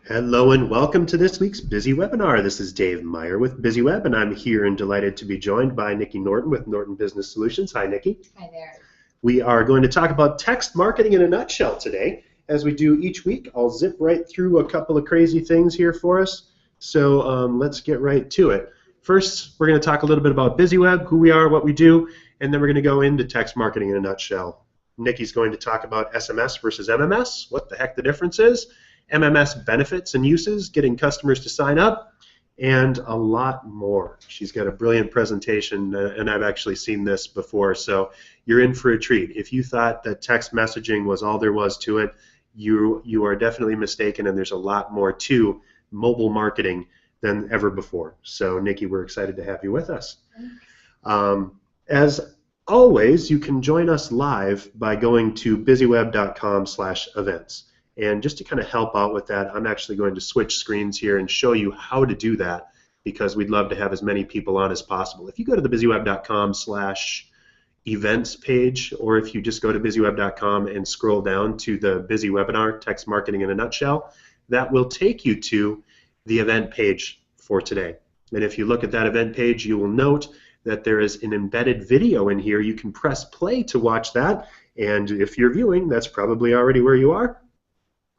Hello and welcome to this week's Busy Webinar. This is Dave Meyer with BizzyWeb, and I'm here and delighted to be joined by Nikki Norton with Norton Business Solutions. Hi, Nikki. Hi there. We are going to talk about text marketing in a nutshell today. As we do each week, I'll zip right through a couple of crazy things here for us. So let's get right to it. First, we're going to talk a little bit about BizzyWeb, who we are, what we do, and then we're going to go into text marketing in a nutshell. Nikki's going to talk about SMS versus MMS, what the heck the difference is, MMS benefits and uses, getting customers to sign up, and a lot more. She's got a brilliant presentation, and I've actually seen this before, so you're in for a treat. If you thought that text messaging was all there was to it, you are definitely mistaken, and there's a lot more to mobile marketing than ever before. So, Nikki, we're excited to have you with us. As always, you can join us live by going to BizzyWeb.com/events. And just to kind of help out with that, I'm actually going to switch screens here and show you how to do that, because we'd love to have as many people on as possible. If you go to the BizzyWeb.com/events page, or if you just go to BizzyWeb.com and scroll down to the Busy Webinar, Text Marketing in a Nutshell, that will take you to the event page for today. And if you look at that event page, you will note that there is an embedded video in here. You can press play to watch that, and if you're viewing, that's probably already where you are.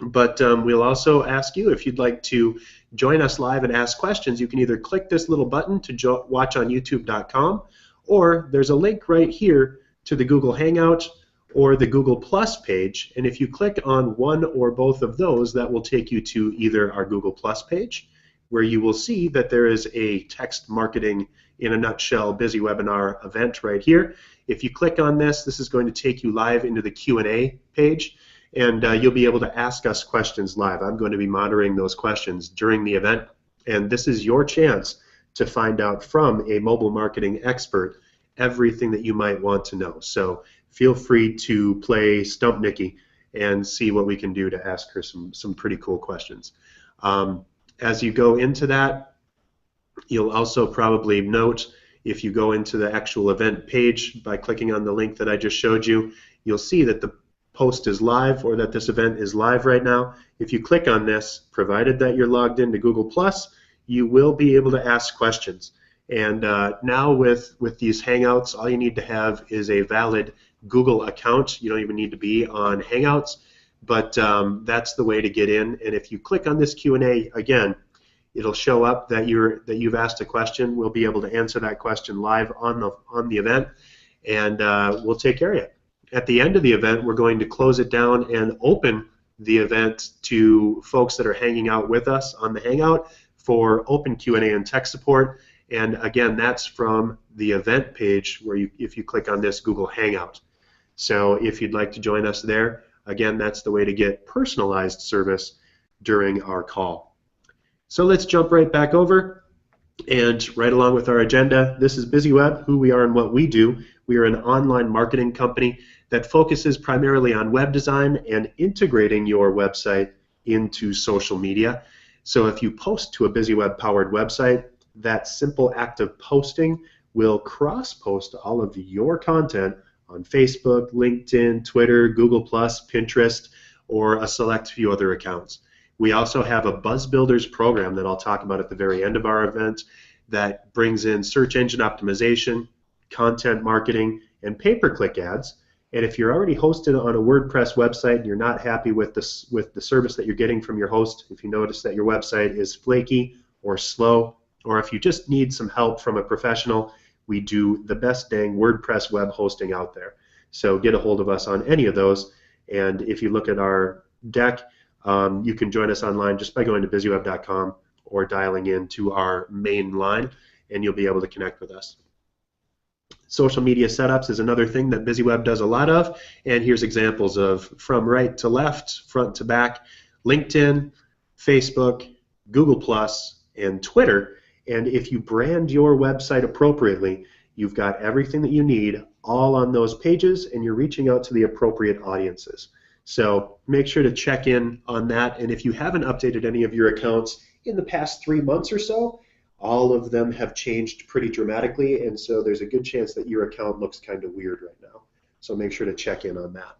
But we'll also ask you, if you'd like to join us live and ask questions, you can either click this little button to watch on YouTube.com, or there's a link right here to the Google Hangout or the Google Plus page, and if you click on one or both of those, that will take you to either our Google Plus page, where you will see that there is a text marketing in a nutshell Busy Webinar event right here. If you click on this, this is going to take you live into the Q&A page, and you'll be able to ask us questions live. I'm going to be monitoring those questions during the event, and this is your chance to find out from a mobile marketing expert everything that you might want to know. So feel free to play Stump Nikki and see what we can do to ask her some pretty cool questions. As you go into that, you'll also probably note, if you go into the actual event page by clicking on the link that I just showed you, you'll see that the post is live, or that this event is live right now. If you click on this, provided that you're logged into Google Plus, you will be able to ask questions. And now with these Hangouts, all you need to have is a valid Google account. You don't even need to be on Hangouts, but that's the way to get in. And if you click on this Q&A again, it'll show up that you've asked a question. We'll be able to answer that question live on the event, and we'll take care of it. At the end of the event, we're going to close it down and open the event to folks that are hanging out with us on the Hangout for open Q&A and tech support. And again, that's from the event page where if you click on this Google Hangout. So if you'd like to join us there, again, that's the way to get personalized service during our call. So let's jump right back over, and right along with our agenda. This is BizzyWeb, who we are and what we do. We are an online marketing company that focuses primarily on web design and integrating your website into social media. So if you post to a BizzyWeb powered website, that simple act of posting will cross-post all of your content on Facebook, LinkedIn, Twitter, Google+, Pinterest, or a select few other accounts. We also have a Buzz Builders program that I'll talk about at the very end of our event that brings in search engine optimization, content marketing, and pay-per-click ads. And if you're already hosted on a WordPress website and you're not happy with the service that you're getting from your host, if you notice that your website is flaky or slow, or if you just need some help from a professional, we do the best dang WordPress web hosting out there. So get a hold of us on any of those. And if you look at our deck, you can join us online just by going to BizzyWeb.com or dialing into our main line, and you'll be able to connect with us. Social media setups is another thing that BizzyWeb does a lot of, and here's examples of from right to left, front to back, LinkedIn, Facebook, Google+, and Twitter. And if you brand your website appropriately, you've got everything that you need all on those pages, and you're reaching out to the appropriate audiences. So make sure to check in on that, and if you haven't updated any of your accounts in the past 3 months or so, all of them have changed pretty dramatically, and so there's a good chance that your account looks kind of weird right now. So make sure to check in on that.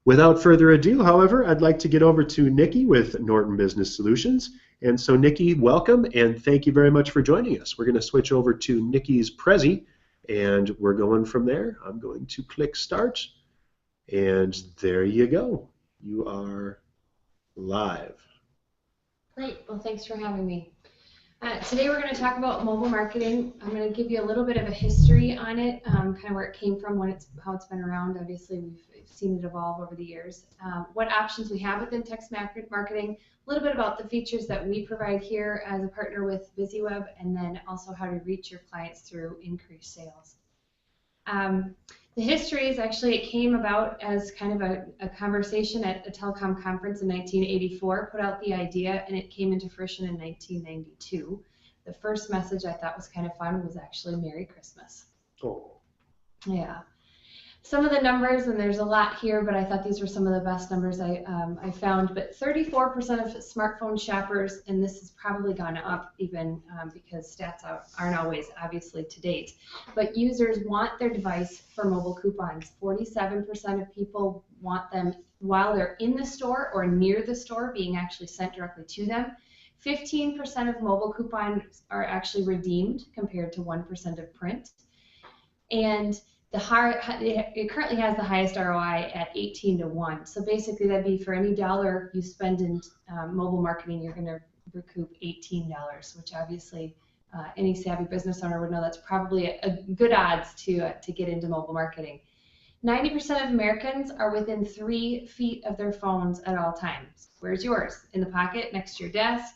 Without further ado, however, I'd like to get over to Nikki with Norton Business Solutions. And so Nikki, welcome, and thank you very much for joining us. We're going to switch over to Nikki's Prezi, and we're going from there. I'm going to click Start, and there you go. You are live. Great. Well, thanks for having me. Today we're going to talk about mobile marketing. I'm going to give you a little bit of a history on it, kind of where it came from, how it's been around. Obviously, we've seen it evolve over the years. What options we have within text marketing, a little bit about the features that we provide here as a partner with BizzyWeb, and then also how to reach your clients through increased sales. The history is actually, it came about as kind of a conversation at a telecom conference in 1984, put out the idea, and it came into fruition in 1992. The first message I thought was kind of fun was actually Merry Christmas. Oh. Yeah. Some of the numbers, and there's a lot here, but I thought these were some of the best numbers I found, but 34% of smartphone shoppers, and this has probably gone up even because stats aren't always obviously to date, but users want their device for mobile coupons. 47% of people want them while they're in the store or near the store, being actually sent directly to them. 15% of mobile coupons are actually redeemed compared to 1% of print. And it currently has the highest ROI at 18-1. So basically, that'd be for any dollar you spend in mobile marketing, you're going to recoup $18, which obviously any savvy business owner would know that's probably a good odds to get into mobile marketing. 90% of Americans are within 3 feet of their phones at all times. Where's yours? In the pocket, next to your desk.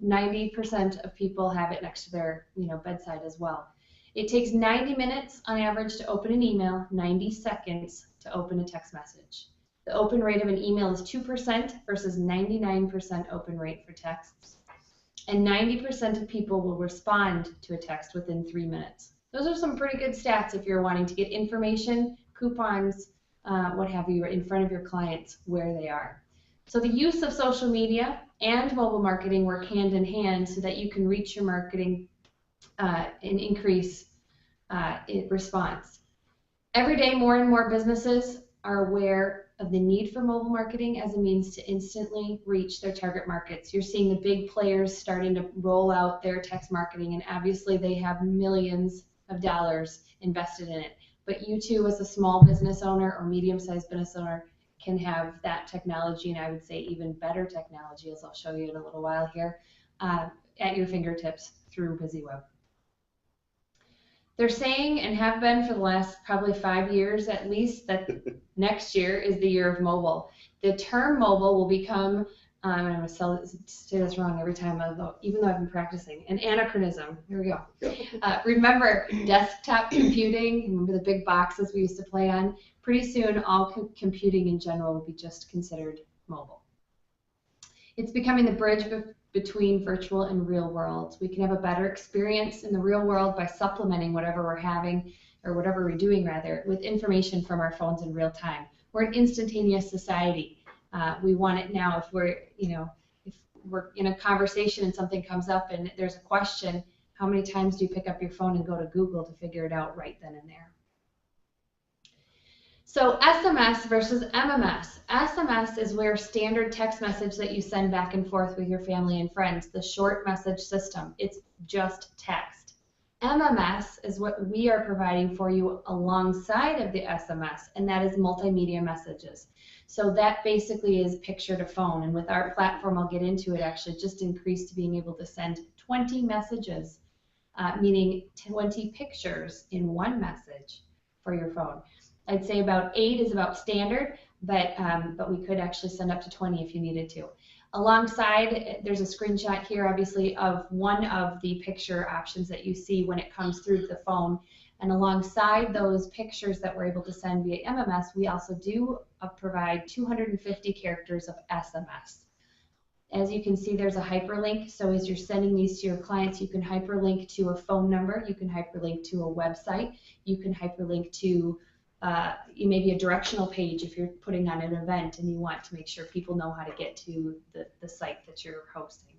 90% of people have it next to their bedside as well. It takes 90 minutes on average to open an email, 90 seconds to open a text message. The open rate of an email is 2% versus 99% open rate for texts. And 90% of people will respond to a text within 3 minutes. Those are some pretty good stats if you're wanting to get information, coupons, what have you, in front of your clients where they are. So the use of social media and mobile marketing work hand in hand so that you can reach your marketing and increase response. Every day, more and more businesses are aware of the need for mobile marketing as a means to instantly reach their target markets. You're seeing the big players starting to roll out their text marketing, and obviously they have millions of dollars invested in it. But you too, as a small business owner or medium-sized business owner, can have that technology, and I would say even better technology, as I'll show you in a little while here, at your fingertips through BizzyWeb. They're saying, and have been for the last probably 5 years at least, that next year is the year of mobile. The term mobile will become, and I'm going to say this wrong every time, even though I've been practicing, an anachronism. Here we go. Remember desktop computing, remember the big boxes we used to play on? Pretty soon all computing in general will be just considered mobile. It's becoming the bridge between virtual and real worlds. We can have a better experience in the real world by supplementing whatever we're having, or whatever we're doing rather, with information from our phones in real time. We're an instantaneous society. We want it now. If we're in a conversation and something comes up and there's a question, how many times do you pick up your phone and go to Google to figure it out right then and there? So SMS versus MMS. SMS is where standard text message that you send back and forth with your family and friends, the short message system. It's just text. MMS is what we are providing for you alongside of the SMS, and that is multimedia messages. So that basically is picture to phone, and with our platform, I'll get into it, actually just increased to being able to send 20 messages, meaning 20 pictures in one message for your phone. I'd say about 8 is about standard, but we could actually send up to 20 if you needed to. Alongside, there's a screenshot here, obviously, of one of the picture options that you see when it comes through the phone. And alongside those pictures that we're able to send via MMS, we also do provide 250 characters of SMS. As you can see, there's a hyperlink. So as you're sending these to your clients, you can hyperlink to a phone number, you can hyperlink to a website, you can hyperlink to maybe a directional page if you're putting on an event and you want to make sure people know how to get to the site that you're hosting.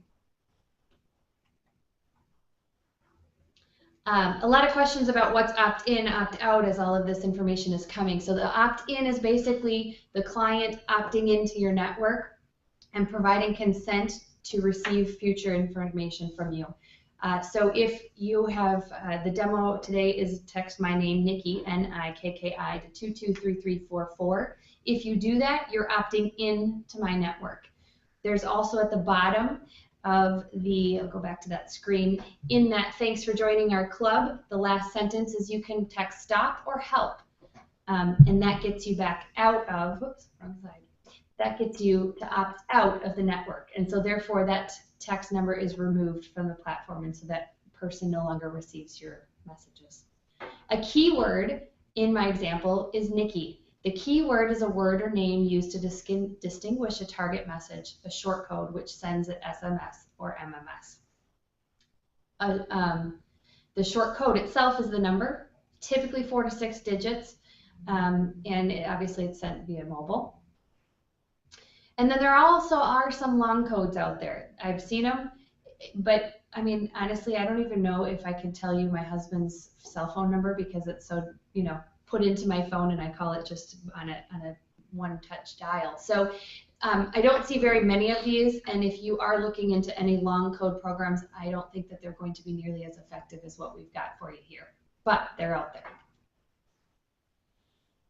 A lot of questions about what's opt-in, opt-out as all of this information is coming. So the opt-in is basically the client opting into your network and providing consent to receive future information from you. So if you have, the demo today is text my name, Nikki, N-I-K-K-I, to 223344. If you do that, you're opting in to my network. There's also at the bottom of the, I'll go back to that screen, in that thanks for joining our club, the last sentence is you can text stop or help. And that gets you back out of, whoops, wrong side. That gets you to opt out of the network. And so therefore that text number is removed from the platform, and so that person no longer receives your messages. A keyword in my example is Nikki. The keyword is a word or name used to distinguish a target message, a short code which sends an SMS or MMS. The short code itself is the number, typically 4 to 6 digits, and obviously it's sent via mobile. And then there also are some long codes out there. I've seen them, but I mean, honestly, I don't even know if I can tell you my husband's cell phone number because it's so, you know, put into my phone, and I call it just on a one-touch dial. So I don't see very many of these, and if you are looking into any long code programs, I don't think that they're going to be nearly as effective as what we've got for you here, but they're out there.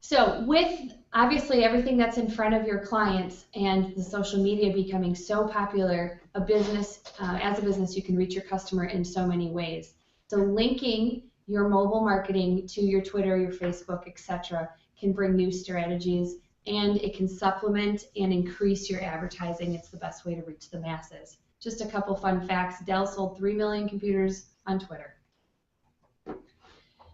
So with obviously everything that's in front of your clients and the social media becoming so popular, a business, as a business, you can reach your customer in so many ways. So linking your mobile marketing to your Twitter, your Facebook, etc., can bring new strategies, and it can supplement and increase your advertising. It's the best way to reach the masses. Just a couple fun facts. Dell sold 3 million computers on Twitter.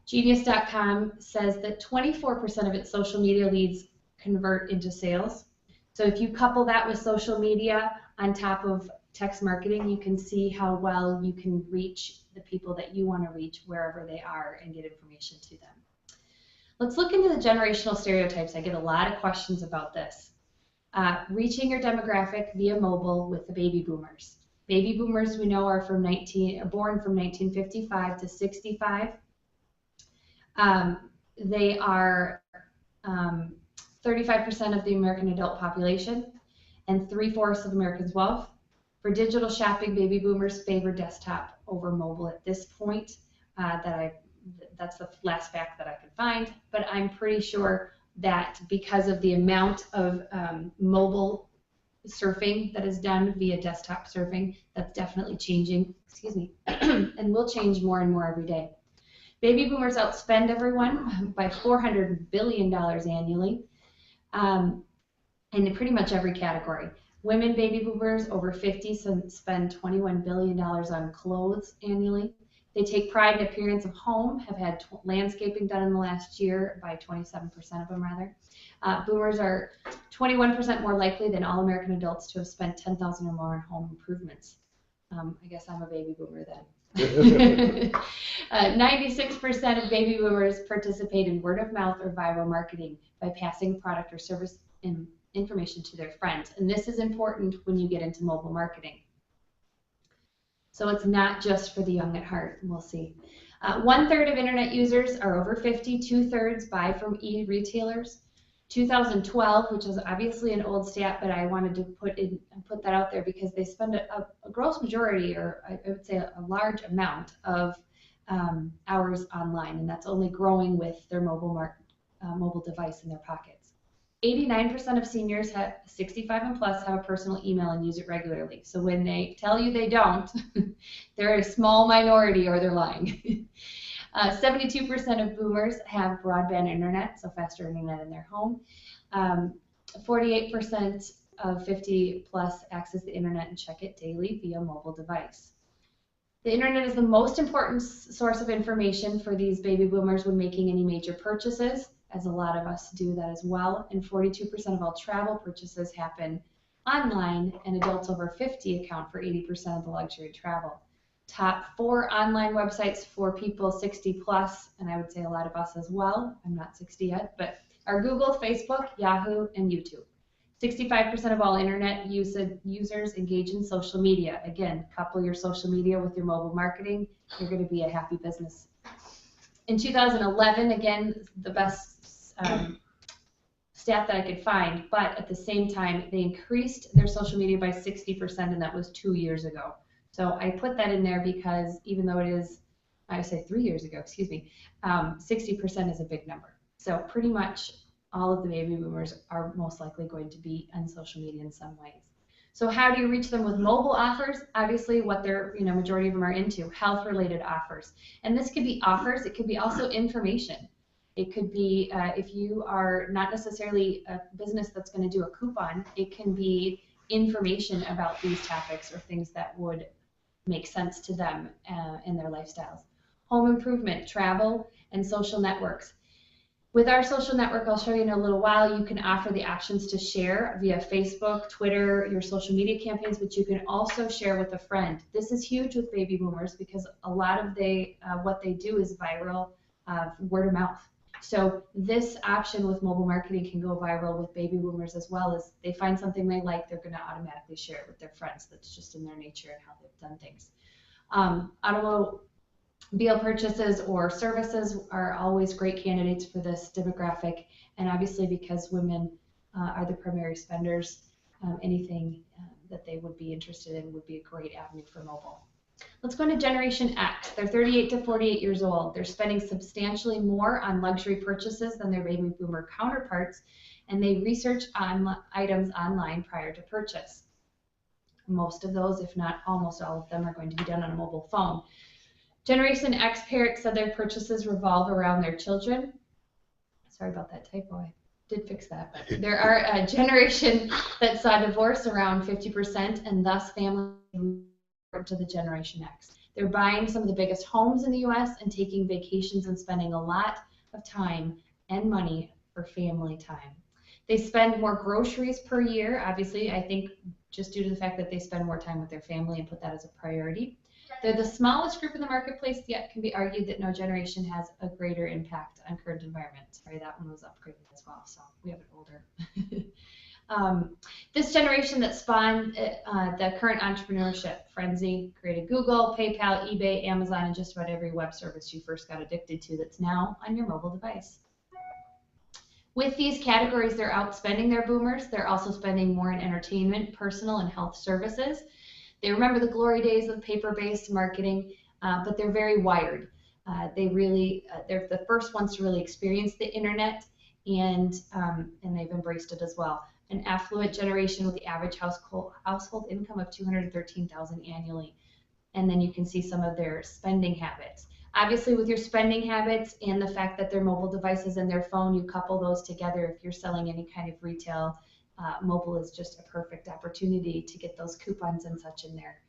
Genius.com says that 24% of its social media leads convert into sales. So if you couple that with social media on top of text marketing, you can see how well you can reach the people that you want to reach wherever they are and get information to them. Let's look into the generational stereotypes. I get a lot of questions about this. Reaching your demographic via mobile with the baby boomers. Baby boomers, we know, are born from 1955 to 65. They are 35% of the American adult population and 3/4 of America's wealth. For digital shopping, baby boomers favor desktop over mobile at this point. That's the last fact that I could find, but I'm pretty sure that because of the amount of mobile surfing that is done via desktop surfing, that's definitely changing, excuse me, and will change more and more every day. Baby boomers outspend everyone by $400 billion annually, in pretty much every category. Women baby boomers over 50 spend $21 billion on clothes annually. They take pride in appearance of home, have had landscaping done in the last year by 27% of them, rather. Boomers are 21% more likely than all American adults to have spent $10,000 or more on home improvements. I guess I'm a baby boomer then. 96% of baby boomers participate in word of mouth or viral marketing by passing product or service information to their friends. And this is important when you get into mobile marketing. So it's not just for the young at heart, we'll see. 1/3 of internet users are over 50, 2/3 buy from e-retailers. 2012, which is obviously an old stat, but I wanted to put that out there because they spend a gross majority, or I would say a large amount of hours online, and that's only growing with their mobile device in their pockets. 89% of seniors 65 and plus have a personal email and use it regularly. So when they tell you they don't, they're a small minority or they're lying. 72% of boomers have broadband internet, so faster internet in their home. 48% of 50 plus access the internet and check it daily via mobile device. The internet is the most important source of information for these baby boomers when making any major purchases, as a lot of us do that as well, and 42% of all travel purchases happen online, and adults over 50 account for 80% of the luxury travel. Top 4 online websites for people 60 plus, and I would say a lot of us as well, I'm not 60 yet, but are Google, Facebook, Yahoo, and YouTube. 65% of all internet users engage in social media. Again, couple your social media with your mobile marketing, you're going to be a happy business In 2011, again, the best stat that I could find, but at the same time, they increased their social media by 60%, and that was 2 years ago. So I put that in there because even though it is, I would say 3 years ago, excuse me, 60% is a big number. So pretty much all of the baby boomers are most likely going to be on social media in some ways. So how do you reach them with mobile offers? Obviously what they're, majority of them are into, health-related offers. And this could be offers, it could be also information. It could be, if you are not necessarily a business that's going to do a coupon, it can be information about these topics or things that would make sense to them in their lifestyles. Home improvement, travel, and social networks. With our social network, I'll show you in a little while, you can offer the options to share via Facebook, Twitter, your social media campaigns, but you can also share with a friend. This is huge with baby boomers because a lot of what they do is viral word of mouth. So this option with mobile marketing can go viral with baby boomers as well. As they find something they like, they're going to automatically share it with their friends. That's just in their nature and how they've done things. Automobile purchases or services are always great candidates for this demographic, and obviously because women are the primary spenders, anything that they would be interested in would be a great avenue for mobile. Let's go into Generation X. They're 38 to 48 years old. They're spending substantially more on luxury purchases than their baby boomer counterparts, and they research items online prior to purchase. Most of those, if not almost all of them, are going to be done on a mobile phone. Generation X parents said their purchases revolve around their children. Sorry about that typo. I did fix that. But there are a generation that saw divorce around 50%, and thus family to the Generation X. They're buying some of the biggest homes in the U.S. and taking vacations and spending a lot of time and money for family time. They spend more groceries per year, obviously, I think just due to the fact that they spend more time with their family and put that as a priority. They're the smallest group in the marketplace, yet can be argued that no generation has a greater impact on current environment. Sorry, that one was upgraded as well, so we have it older. This generation that spawned the current entrepreneurship frenzy created Google, PayPal, eBay, Amazon, and just about every web service you first got addicted to that's now on your mobile device. With these categories, they're outspending their boomers. They're also spending more in entertainment, personal, and health services. They remember the glory days of paper-based marketing, but they're very wired. They're the first ones to really experience the internet, and they've embraced it as well. An affluent generation with the average household income of $213,000 annually. And then you can see some of their spending habits. Obviously, with your spending habits and the fact that their mobile devices and their phone, you couple those together. If you're selling any kind of retail, mobile is just a perfect opportunity to get those coupons and such in there,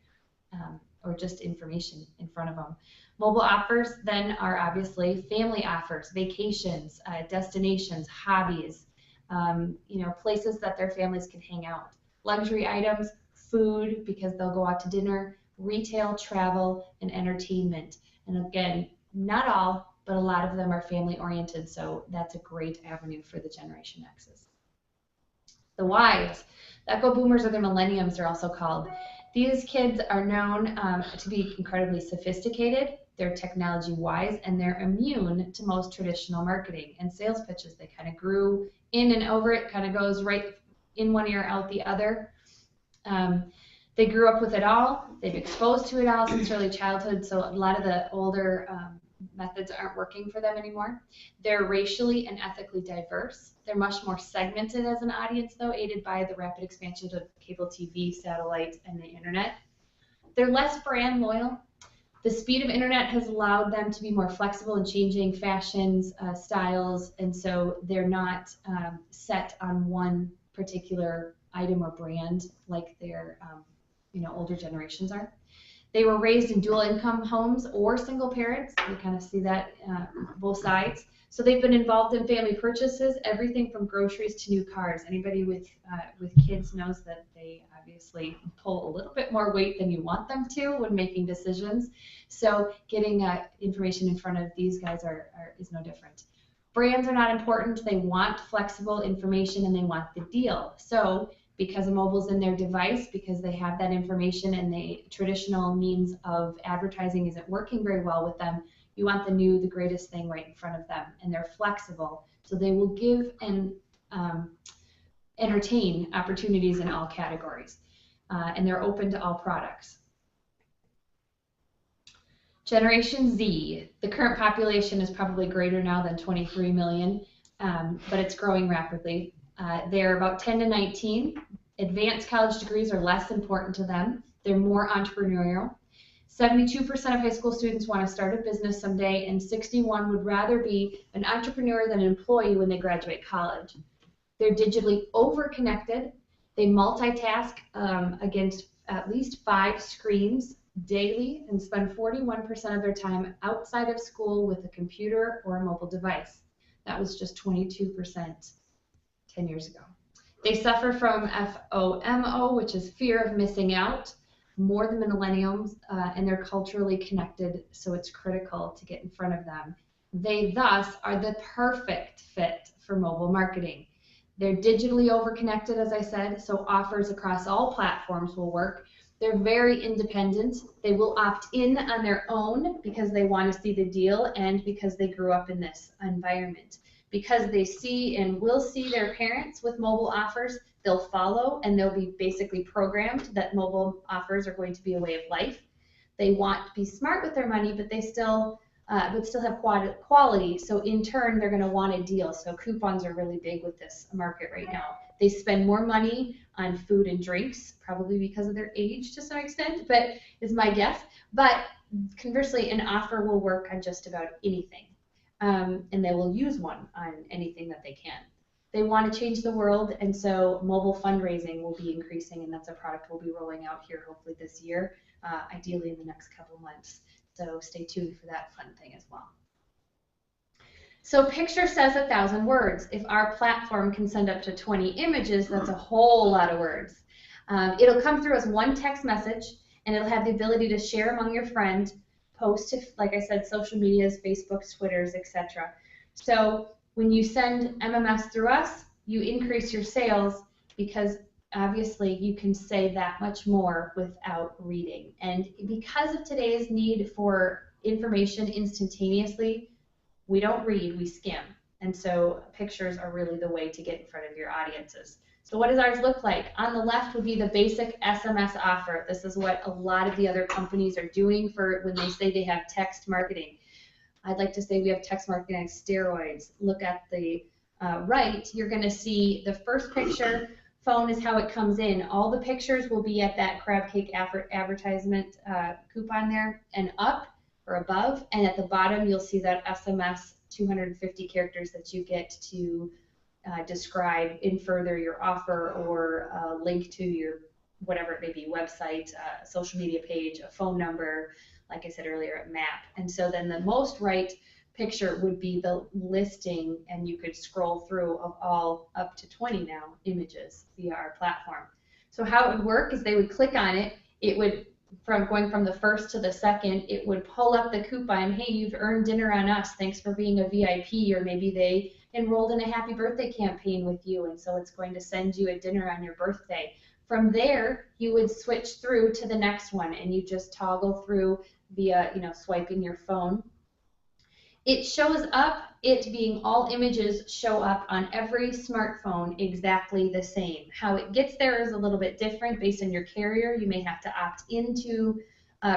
or just information in front of them. Mobile offers then are obviously family offers, vacations, destinations, hobbies, places that their families can hang out. Luxury items, food, because they'll go out to dinner, retail, travel, and entertainment. And again, not all, but a lot of them are family oriented, so that's a great avenue for the Generation X's. The Ys, the Echo Boomers or the Millenniums are also called. These kids are known to be incredibly sophisticated, they're technology wise, and they're immune to most traditional marketing and sales pitches. They kind of grew in and over it, kind of goes right in one ear, out the other. They grew up with it all. They've exposed to it all since early childhood, so a lot of the older methods aren't working for them anymore. They're racially and ethically diverse. They're much more segmented as an audience, though, aided by the rapid expansion of cable TV, satellite, and the internet. They're less brand loyal. The speed of internet has allowed them to be more flexible in changing fashions, styles, and so they're not set on one particular item or brand like their older generations are. They were raised in dual income homes or single parents. We kind of see that both sides. So they've been involved in family purchases, everything from groceries to new cars. Anybody with kids knows that they obviously pull a little bit more weight than you want them to when making decisions. So getting information in front of these guys is no different. Brands are not important. They want flexible information and they want the deal. So because mobile's in their device, because they have that information and the traditional means of advertising isn't working very well with them, You want the new, the greatest thing right in front of them, and they're flexible, so they will give and entertain opportunities in all categories, and they're open to all products. Generation Z, the current population is probably greater now than 23 million, but it's growing rapidly. They're about 10 to 19. Advanced college degrees are less important to them. They're more entrepreneurial. 72% of high school students want to start a business someday, and 61% would rather be an entrepreneur than an employee when they graduate college. They're digitally over-connected. They multitask against at least 5 screens daily and spend 41% of their time outside of school with a computer or a mobile device. That was just 22% 10 years ago. They suffer from FOMO, which is fear of missing out, more than the millennials, and they're culturally connected, so it's critical to get in front of them. They thus are the perfect fit for mobile marketing. They're digitally overconnected, as I said, so offers across all platforms will work. They're very independent. They will opt in on their own because they want to see the deal and because they grew up in this environment. Because they see and will see their parents with mobile offers, they'll follow, and they'll be basically programmed that mobile offers are going to be a way of life. They want to be smart with their money, but they still have quality. So in turn, they're going to want a deal. So coupons are really big with this market right now. They spend more money on food and drinks, probably because of their age to some extent, but is my guess. But conversely, an offer will work on just about anything. And they will use one on anything that they can. They want to change the world, and so mobile fundraising will be increasing, and that's a product we'll be rolling out here hopefully this year, ideally in the next couple of months. So stay tuned for that fun thing as well. So picture says 1,000 words. If our platform can send up to 20 images, that's a whole lot of words. It'll come through as one text message, and it'll have the ability to share among your friends, post to, like I said, social medias, Facebook, Twitters, etc. So when you send MMS through us, you increase your sales because obviously you can say that much more without reading. And because of today's need for information instantaneously, we don't read, we skim. And so pictures are really the way to get in front of your audiences. So what does ours look like? On the left would be the basic SMS offer. This is what a lot of the other companies are doing for when they say they have text marketing. I'd like to say we have text marketing on steroids. Look at the right, you're going to see the first picture. Phone is how it comes in. All the pictures will be at that crab cake advertisement coupon there, and up or above, and at the bottom you'll see that SMS 250 characters that you get to describe in further your offer or link to your whatever it may be, website, social media page, a phone number, like I said earlier, a map. And so then the most right picture would be the listing, and you could scroll through of all up to 20 now images via our platform. So how it would work is they would click on it. It would, going from the first to the second, it would pull up the coupon. Hey, you've earned dinner on us. Thanks for being a VIP. Or maybe they enrolled in a happy birthday campaign with you, and so it's going to send you a dinner on your birthday. From there, you would switch through to the next one, and you just toggle through via, swiping your phone. It shows up, it being all images show up on every smartphone exactly the same. How it gets there is a little bit different based on your carrier. You may have to opt into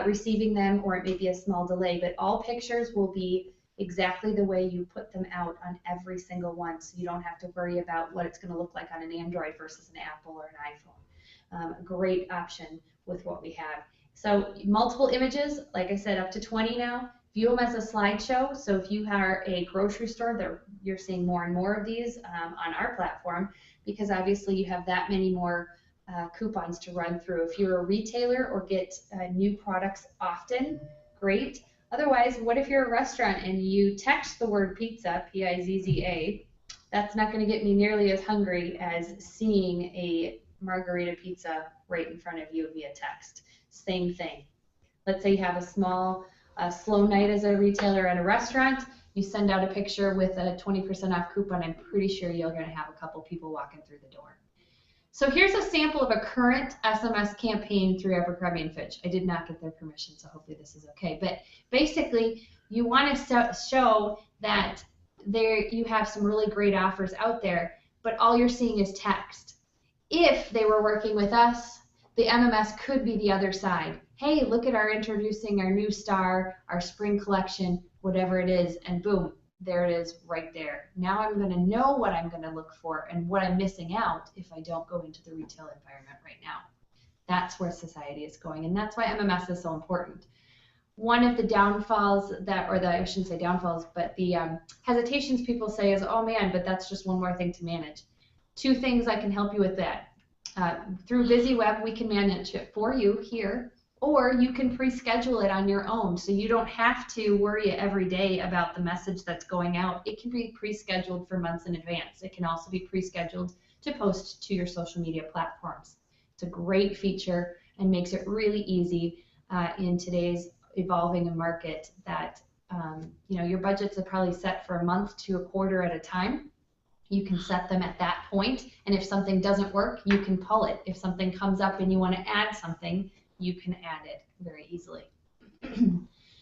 receiving them, or it may be a small delay, but all pictures will be exactly the way you put them out on every single one, so you don't have to worry about what it's going to look like on an Android versus an Apple or an iPhone. Great option with what we have. So multiple images, like I said, up to 20 now. View them as a slideshow. So if you are a grocery store, you're seeing more and more of these on our platform, because obviously you have that many more coupons to run through. If you're a retailer or get new products often, great. Otherwise, what if you're a restaurant and you text the word pizza, P-I-Z-Z-A? That's not going to get me nearly as hungry as seeing a margarita pizza right in front of you via text. Same thing. Let's say you have a slow night as a retailer at a restaurant. You send out a picture with a 20% off coupon. I'm pretty sure you're going to have a couple people walking through the door. So here's a sample of a current SMS campaign through Abercrombie & Fitch. I did not get their permission, so hopefully this is okay. But basically, You want to show that you have some really great offers out there, but all you're seeing is text. If they were working with us, the MMS could be the other side. Hey, look at introducing our new star, our spring collection, whatever it is, and boom, there it is right there. Now I'm going to know what I'm going to look for and what I'm missing out if I don't go into the retail environment right now. That's where society is going, and that's why MMS is so important. One of the downfalls I shouldn't say downfalls, but the hesitations people say is, oh man, but that's just one more thing to manage. Two things I can help you with that. Through BizzyWeb, we can manage it for you here, or you can pre-schedule it on your own, so you don't have to worry every day about the message that's going out. It can be pre-scheduled for months in advance. It can also be pre-scheduled to post to your social media platforms. It's a great feature and makes it really easy in today's evolving market that your budgets are probably set for a month to a quarter at a time. You can set them at that point, and if something doesn't work, you can pull it. If something comes up and you want to add something, you can add it very easily.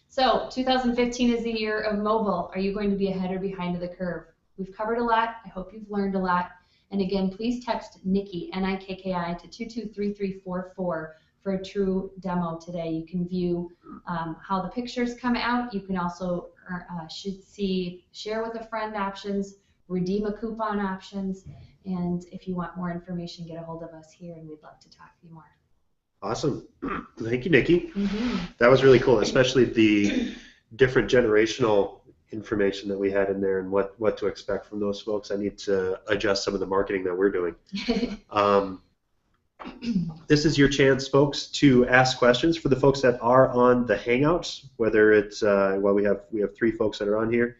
So 2015 is the year of mobile. Are you going to be ahead or behind of the curve? We've covered a lot. I hope you've learned a lot. And again, please text Nikki, N-I-K-K-I, to 223344 for a true demo today. You can view how the pictures come out. You can also share with a friend options, redeem a coupon options, and if you want more information, get a hold of us here, and we'd love to talk to you more. Awesome. Thank you, Nikki. That was really cool, especially the different generational information that we had in there and what to expect from those folks. I need to adjust some of the marketing that we're doing. This is your chance, folks, to ask questions. For the folks that are on the Hangouts, whether it's we have 3 folks that are on here,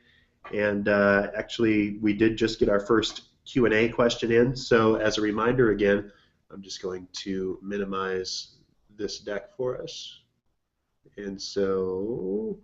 and actually we did just get our first Q&A question in. So as a reminder, again, I'm just going to minimize this deck for us, and so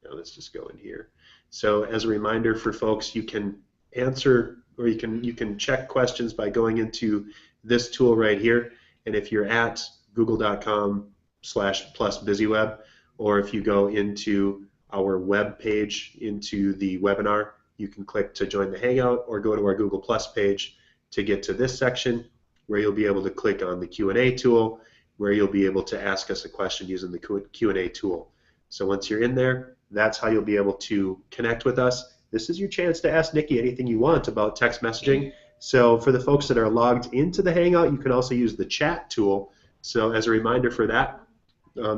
now let's just go in here. So as a reminder for folks, you can answer, or you can check questions by going into this tool right here, and if you're at google.com/+BizzyWeb, or if you go into our web page into the webinar, you can click to join the Hangout, or go to our Google Plus page to get to this section where you'll be able to click on the Q&A tool, where you'll be able to ask us a question using the Q&A tool. So once you're in there, that's how you'll be able to connect with us. This is your chance to ask Nikki anything you want about text messaging. So for the folks that are logged into the Hangout, you can also use the chat tool. So as a reminder for that,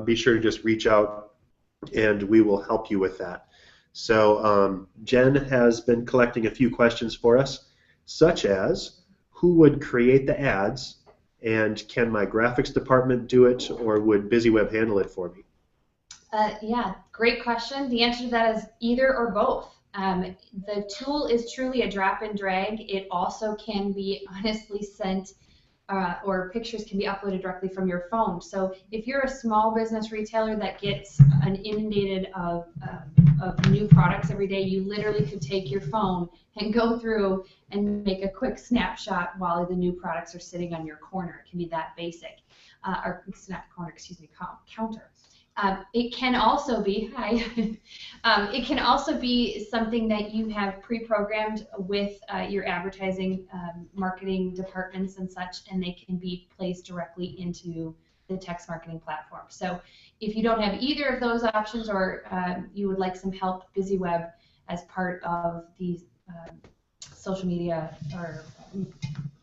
be sure to just reach out and we will help you with that. So Jen has been collecting a few questions for us, such as, who would create the ads, and can my graphics department do it, or would BizzyWeb handle it for me? Yeah, great question. The answer to that is either or both. The tool is truly a drop and drag. It also can be honestly sent, or pictures can be uploaded directly from your phone. So if you're a small business retailer that gets inundated of new products every day, you literally could take your phone and go through and make a quick snapshot while the new products are sitting on your corner. It can be that basic, or not corner, excuse me, counter. It can also be, it can also be something that you have pre-programmed with your advertising marketing departments and such, and they can be placed directly into the text marketing platform. So if you don't have either of those options, or you would like some help, BizzyWeb as part of the social media or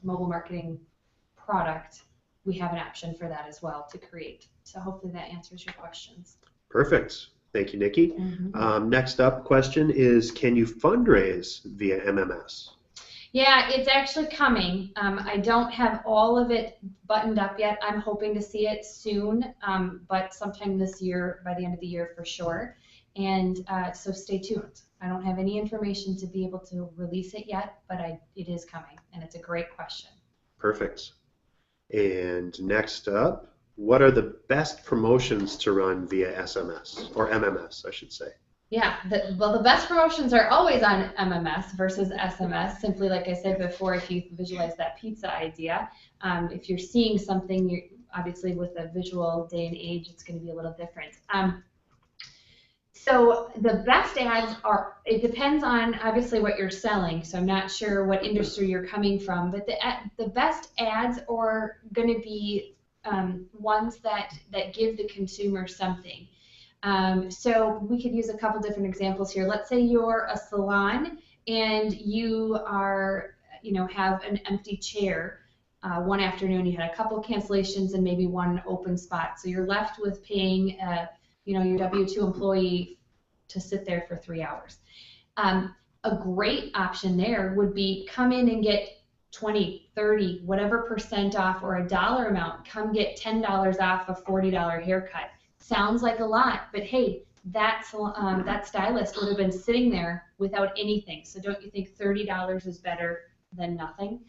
mobile marketing product, we have an option for that as well to create. So hopefully that answers your questions. Perfect. Thank you, Nikki. Next up question is, can you fundraise via MMS? Yeah, it's actually coming. I don't have all of it buttoned up yet. I'm hoping to see it soon, but sometime this year, by the end of the year for sure. And so stay tuned. I don't have any information to be able to release it yet, but it is coming, and it's a great question. Perfect. And next up, what are the best promotions to run via SMS, or MMS, I should say? Yeah, well, the best promotions are always on MMS versus SMS. Simply, like I said before, if you visualize that pizza idea, if you're seeing something, obviously with a visual day and age, it's going to be a little different. So the best ads are, it depends on obviously what you're selling, so I'm not sure what industry you're coming from, but the best ads are going to be ones that give the consumer something. So we could use a couple different examples here. Let's say you're a salon and you are, have an empty chair. One afternoon you had a couple cancellations and maybe one open spot, so you're left with paying your W-2 employee to sit there for 3 hours. A great option there would be come in and get 20, 30, whatever % off, or a dollar amount. Come get $10 off a $40 haircut. Sounds like a lot, but hey, that stylist would have been sitting there without anything. So don't you think $30 is better than nothing?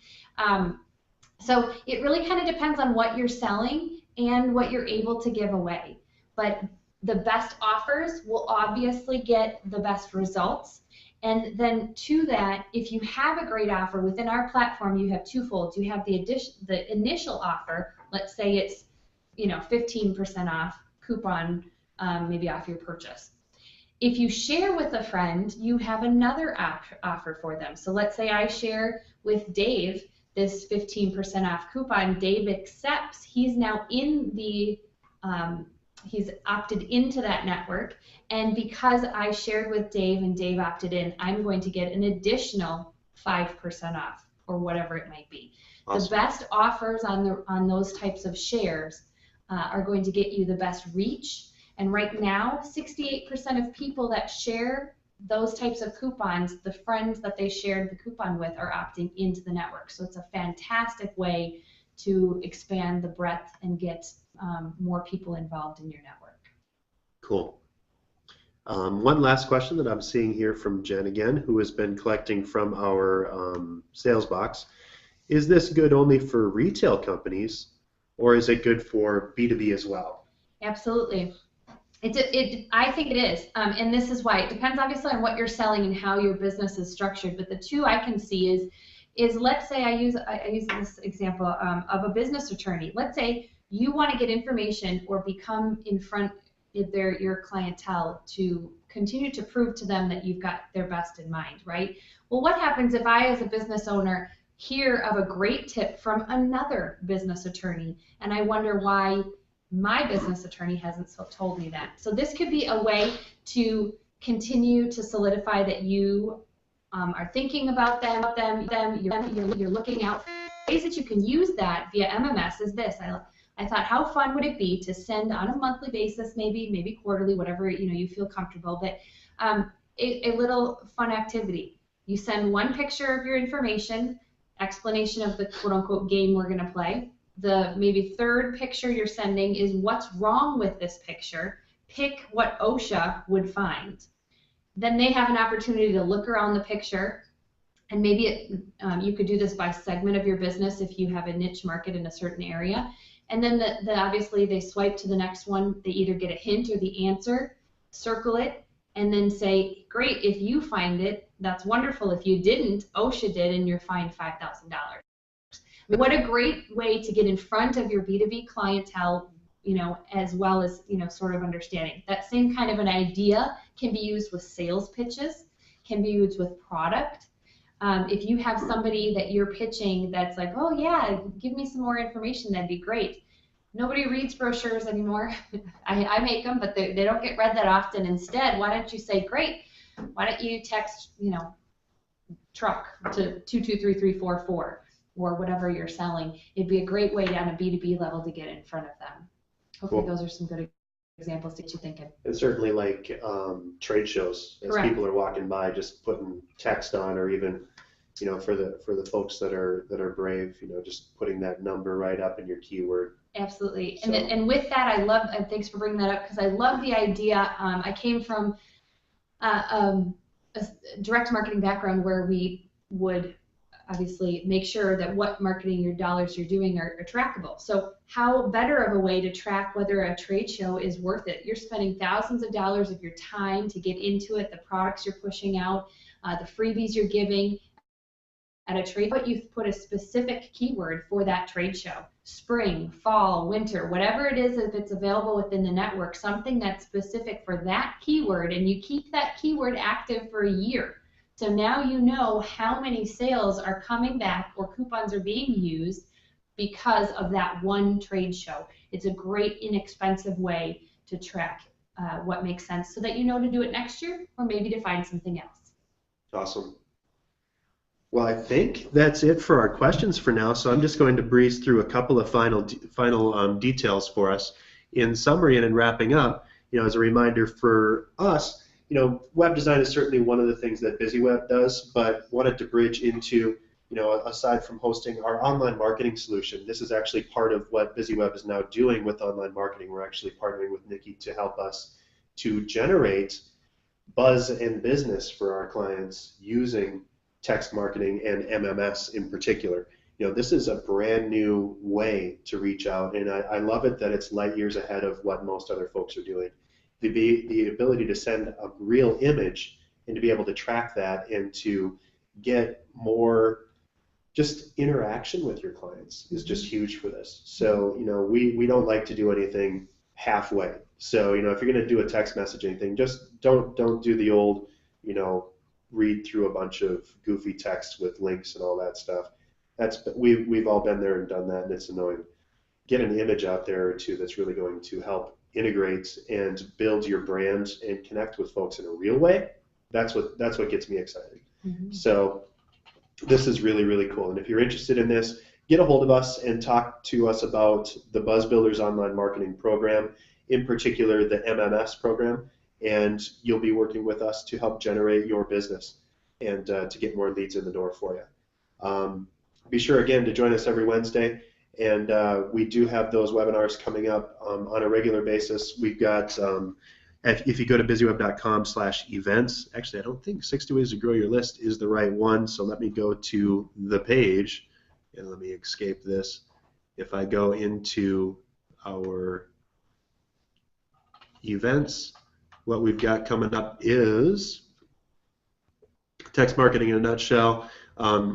So it really kind of depends on what you're selling and what you're able to give away. But the best offers will obviously get the best results. And then to that, if you have a great offer within our platform, you have twofold. You have the initial offer. Let's say it's 15% off coupon, maybe off your purchase. If you share with a friend, you have another offer for them. So let's say I share with Dave this 15% off coupon. Dave accepts. He's now in the he's opted into that network, and because I shared with Dave and Dave opted in, I'm going to get an additional 5% off, or whatever it might be. Awesome. The best offers on those types of shares are going to get you the best reach, and right now 68% of people that share those types of coupons, the friends that they shared the coupon with, are opting into the network. So it's a fantastic way to expand the breadth and get more people involved in your network. Cool. One last question that I'm seeing here from Jen again, who has been collecting from our sales box. Is this good only for retail companies, or is it good for B2B as well? Absolutely. I think it is, and this is why. It depends obviously on what you're selling and how your business is structured, but the two I can see is let's say I use this example of a business attorney. Let's say you want to get information or become in front of your clientele to continue to prove to them that you've got their best in mind, right? Well, what happens if I, as a business owner, hear of a great tip from another business attorney, and I wonder why my business attorney hasn't told me that? So this could be a way to continue to solidify that you are thinking about them, you're looking out. Ways that you can use that via MMS is this. I thought, how fun would it be to send on a monthly basis, maybe quarterly, whatever you feel comfortable, but a little fun activity. You send one picture of your information, explanation of the quote-unquote game we're going to play. The maybe third picture you're sending is what's wrong with this picture. Pick what OSHA would find. Then they have an opportunity to look around the picture, and maybe you could do this by segment of your business if you have a niche market in a certain area. And then obviously they swipe to the next one. They either get a hint or the answer, circle it, and then say, great, if you find it, that's wonderful. If you didn't, OSHA did, and you're fined $5,000. What a great way to get in front of your B2B clientele, as well as, sort of understanding. That same kind of an idea can be used with sales pitches, can be used with product. If you have somebody that you're pitching that's like, oh yeah, give me some more information, that'd be great. Nobody reads brochures anymore. I make them, but they don't get read that often. Instead, why don't you say, great, why don't you text, truck to 223344 or whatever you're selling. It'd be a great way on a B2B level to get in front of them. Hopefully those are some good examples to get you thinking. And certainly like trade shows, as Correct. People are walking by, just putting text on, or even for the folks that are brave, just putting that number right up in your keyword. Absolutely. So. And with that, I love, and thanks for bringing that up, because I love the idea. I came from a direct marketing background where we would obviously make sure that what marketing your dollars you're doing are trackable. So how better of a way to track whether a trade show is worth it? You're spending thousands of dollars of your time to get into it, the products you're pushing out, the freebies you're giving, at a trade, but you put a specific keyword for that trade show. Spring, fall, winter, whatever it is, if it's available within the network, something that's specific for that keyword, and you keep that keyword active for a year. So now you know how many sales are coming back or coupons are being used because of that one trade show. It's a great inexpensive way to track what makes sense so that you know to do it next year or maybe to find something else. Awesome. Well, I think that's it for our questions for now, so I'm just going to breeze through a couple of final details for us. In summary and in wrapping up, as a reminder for us, web design is certainly one of the things that BizzyWeb does, but wanted to bridge into, aside from hosting our online marketing solution, this is actually part of what BizzyWeb is now doing with online marketing. We're actually partnering with Nikki to help us to generate buzz and business for our clients using text marketing and MMS in particular. This is a brand new way to reach out, and I love it that it's light years ahead of what most other folks are doing. The ability to send a real image and to be able to track that and to get more just interaction with your clients is just huge for this. So, we don't like to do anything halfway. So, if you're going to do a text messaging thing, just don't do the old, read through a bunch of goofy text with links and all that stuff. We've all been there and done that, and it's annoying. Get an image out there or two that's really going to help integrate and build your brand and connect with folks in a real way. That's what gets me excited. Mm-hmm. So this is really, really cool. And if you're interested in this, get a hold of us and talk to us about the Buzz Builders Online Marketing Program, in particular the MMS program, and you'll be working with us to help generate your business and to get more leads in the door for you. Be sure, again, to join us every Wednesday, and we do have those webinars coming up on a regular basis. We've got, if you go to BizzyWeb.com/events, actually, I don't think 60 Ways to Grow Your List is the right one, so let me go to the page, and let me escape this. If I go into our events, what we've got coming up is text marketing in a nutshell.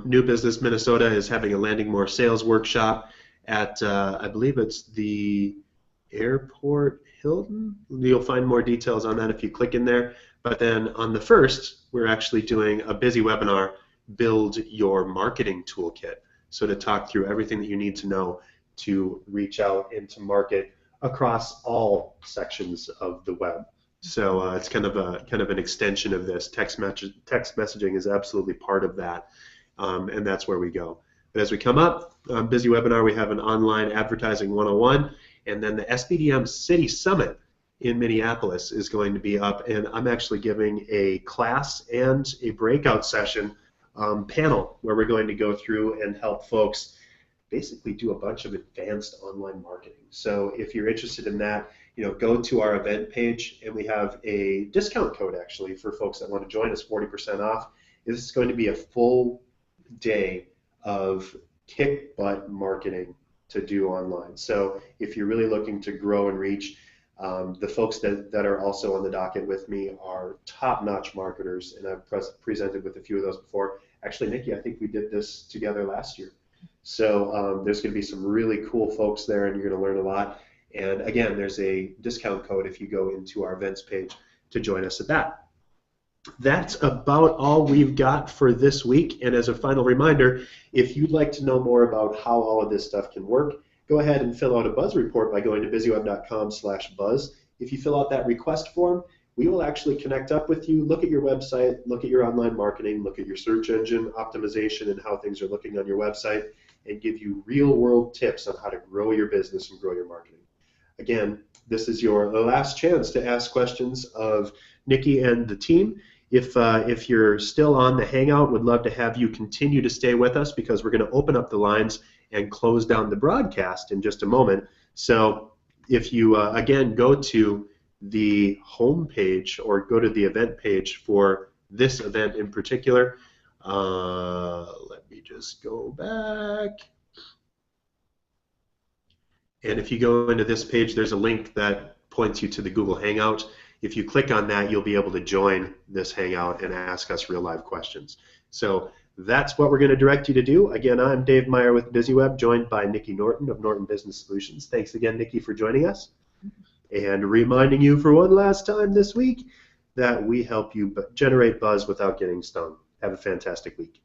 New Business Minnesota is having a Landing More Sales workshop at, I believe it's the Airport Hilton. You'll find more details on that if you click in there. But then on the 1st, we're actually doing a BizzyWebinar, Build Your Marketing Toolkit. So to talk through everything that you need to know to reach out and to market across all sections of the web. So it's kind of an extension of this. Text messaging is absolutely part of that, and that's where we go. But as we come up, BizzyWebinar, we have an online advertising 101, and then the SBDM City Summit in Minneapolis is going to be up, and I'm actually giving a class and a breakout session panel where we're going to go through and help folks basically do a bunch of advanced online marketing. So if you're interested in that, go to our event page, and we have a discount code actually for folks that want to join us, 40% off. This is going to be a full day of kick-butt marketing to do online. So if you're really looking to grow and reach, the folks that are also on the docket with me are top-notch marketers, and I've presented with a few of those before. Actually, Nikki, I think we did this together last year. So there's going to be some really cool folks there, and you're going to learn a lot. And again, there's a discount code if you go into our events page to join us at that. That's about all we've got for this week. And as a final reminder, if you'd like to know more about how all of this stuff can work, go ahead and fill out a buzz report by going to BizzyWeb.com/buzz. If you fill out that request form, we will actually connect up with you, look at your website, look at your online marketing, look at your search engine optimization and how things are looking on your website, and give you real-world tips on how to grow your business and grow your marketing. Again, this is your last chance to ask questions of Nikki and the team. If you're still on the Hangout, would love to have you continue to stay with us because we're going to open up the lines and close down the broadcast in just a moment. So if you, again, go to the home page or go to the event page for this event in particular, let me just go back. And if you go into this page, there's a link that points you to the Google Hangout. If you click on that, you'll be able to join this Hangout and ask us real live questions. So That's what we're going to direct you to do. Again, I'm Dave Meyer with BizzyWeb, joined by Nikki Norton of Norton Business Solutions. Thanks again, Nikki, for joining us. And reminding you for one last time this week that we help you generate buzz without getting stung. Have a fantastic week.